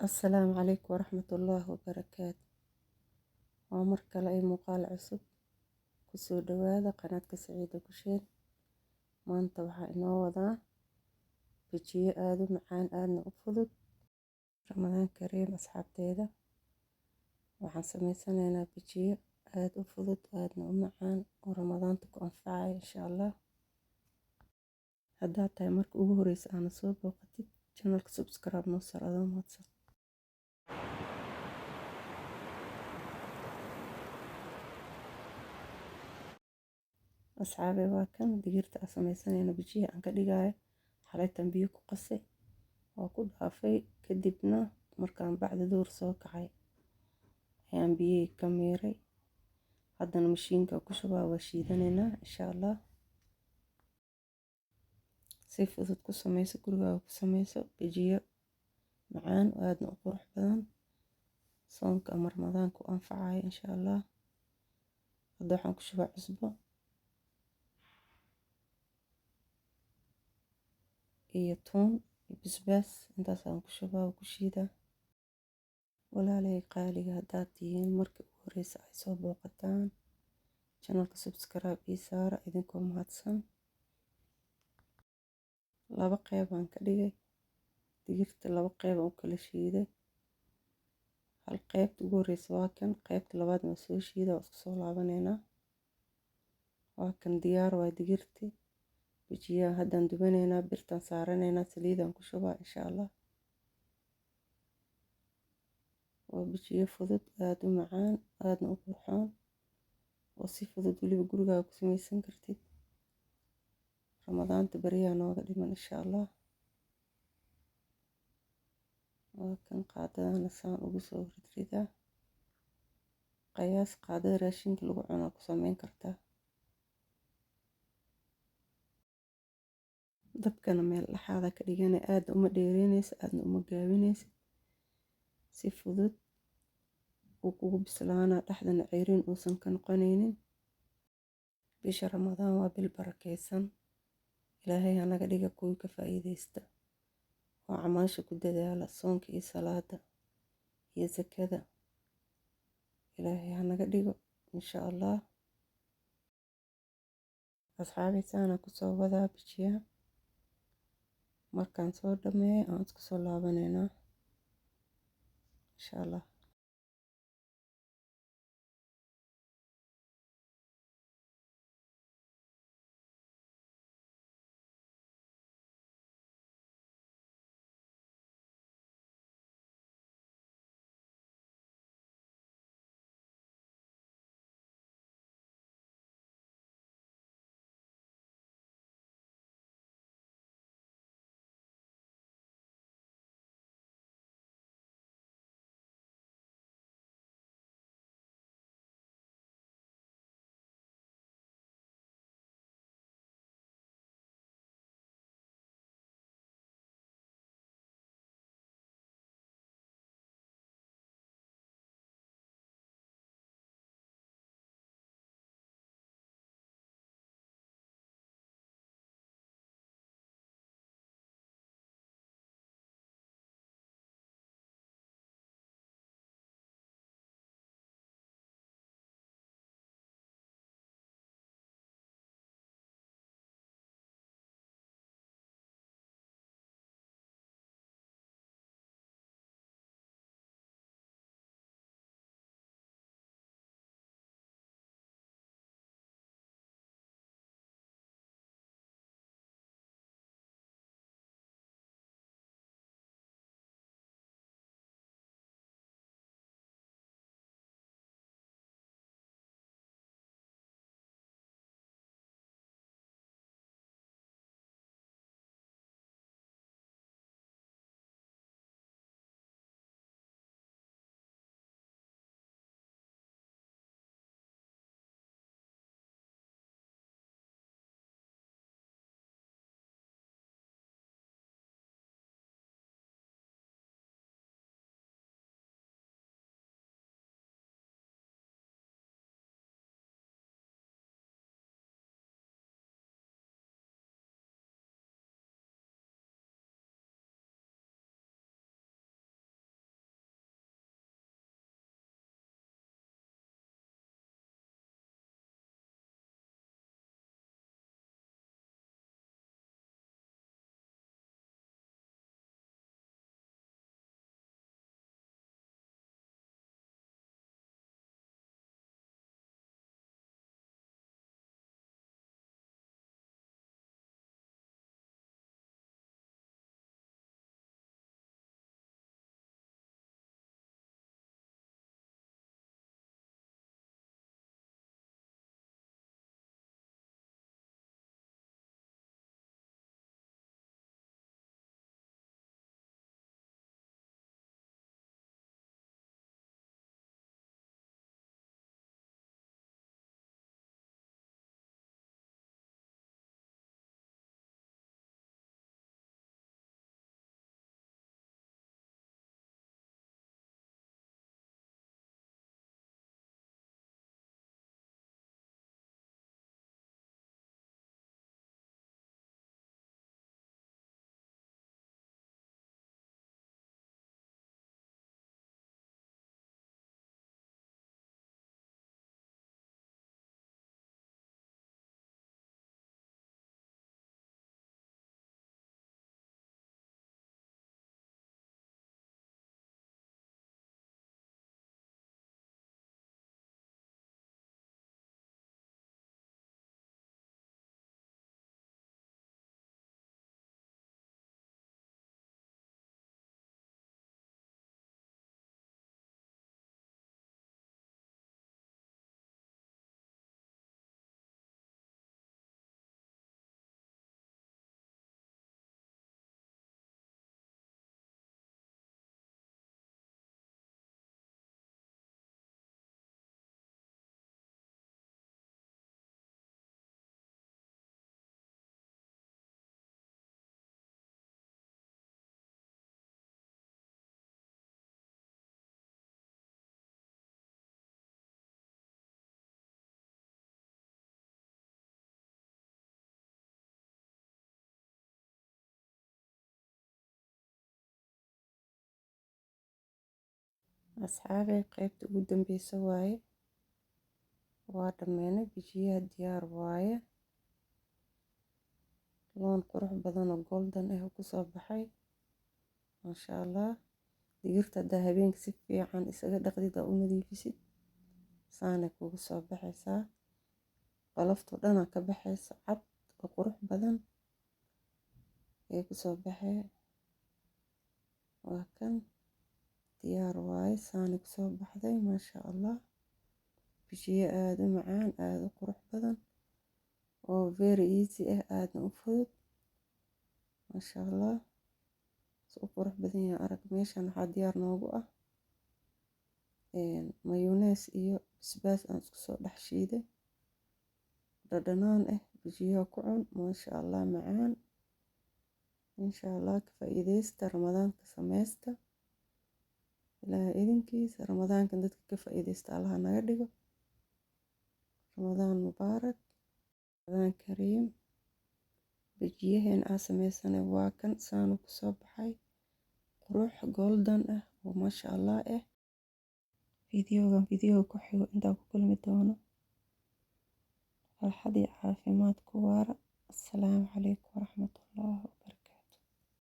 Asalaamu calaykum waraxmatullaahi wabarakaatu. Waa mar kale ay muuqaal cusub kusoo dhawaada qanaadka Saciida Kusheed. Maanta waxaa inoo wadaa bijiyo aad u macaan aadna u fudud. Ramadaan kariim asxaabteeda. Waxaan sameysanaynaa bijiyo aad u fudud aadna u macaan oo ramadaanta ku anfacaya insha Allah. Haddaad tahay marka ugu horeysa aana soo booqatid channelka subscribe noo sar adoo mahadsan. Asxaabe waa kan digirta aan sameysanayna bijiyo aan ka dhigayo xalaytan biyo ku qasay waa ku dhaafay kadibna markaan bacda duur soo kacay ayaan biyo ka miiray haddana mashiinka ku shubaa waa shiidanaynaa insha Allah. Si fudud ku sameyso gurigaaga ku sameyso bijiyo macaan aadna u qurux badan soonka ama ramadaanka u anfacaya insha Allah. Hadda waxaan ku shubaa cusbo iyo toon iyo basbaas intaas aan ku shubaa oo ku shiidaa. Walaalay qaaliga haddaad tihiin markii ugu horeysa ay soo booqataan channelka subscribe ii saara idinkoo mahadsan. Laba qayb aan ka dhigay digirta, laba qayb aan u kala shiiday. Hal qaybta ugu horeysa waa kan, qaybta labaad waa soo shiida oo isku soo laabanaynaa. Waa kan diyaar waa digirti bijiyaha haddaan dubanaynaa birtaan saaranaynaa saliidaan ku shubaa insha Allah. waa bijiyo fudud aad u macaan aadna u qurxoon oo si fudud waliba gurigaaga ku sameysan kartid. Ramadaanta bariyaa nooga dhiman insha Allah. waa kan qaadadana saan ugu soo ridridaa qayaas qaadada raashinka lagu cuno ku sameyn kartaa. dabkana meel dhaxaada ka dhigana aad uma dheereynaysa aadna uma gaabinaysa si fudud uu kugu bislaana dhaxdana ceyriin uusan ka noqonaynin. bisha ramadaan waa bil barakeysan ilaahay hanaga dhiga kuwii ka faa'iideysta oo camaasha ku dadaala soonka iyo salaada iyo zakada ilaahay hanaga dhigo insha Allah. asxaabi saana ku soo wadaa bijiyaha markaan soo dhameeyo aan isku soo laabanaynaa insha Allah. asxaabey qaybta ugu dambeysa waaye, waa dhameynay. bijiyaha diyaar waaye. loon qurux badan oo golden ah ku soo baxay maasha allah. digirta haddaa habeenka si fiican isaga dhaqdid oo u nadiifisid saanay kugu soo baxaysaa. qolofta dhana ka baxaysa cad oo qurux badan ee ku soo baxay. waa kan diyaar waaye, saanay ku soo baxday maasha allah. bijiyo aada u macaan, aada u qurux badan oo very easy ah, aadna u fudud maasha allah. si u qurux badan yahay arag. meeshan waxaa diyaar noogu ah mayonnaise iyo basbaas aan isku soo dhex shiiday, dhadhanaan ah. bijiyaha ku cun maasha allah, macaan. insha allah ka faa'iideysta, ramadaanka sameysta. ilaahay idinkiisa ramadaankan dadka ka faa'iideysta allah naga dhigo. ramadaan mubaarak, ramadaan kariim. bijiyaheen aan sameysanay waa kan saanu ku soo baxay, qurux golden ah oo maasha allah ah. fideogan fideoga ku xigo intaan ku kulmi doono farxad iyo caafimaad ku waara. assalaamu calaykum waraxmatullaahi wabarakaatu.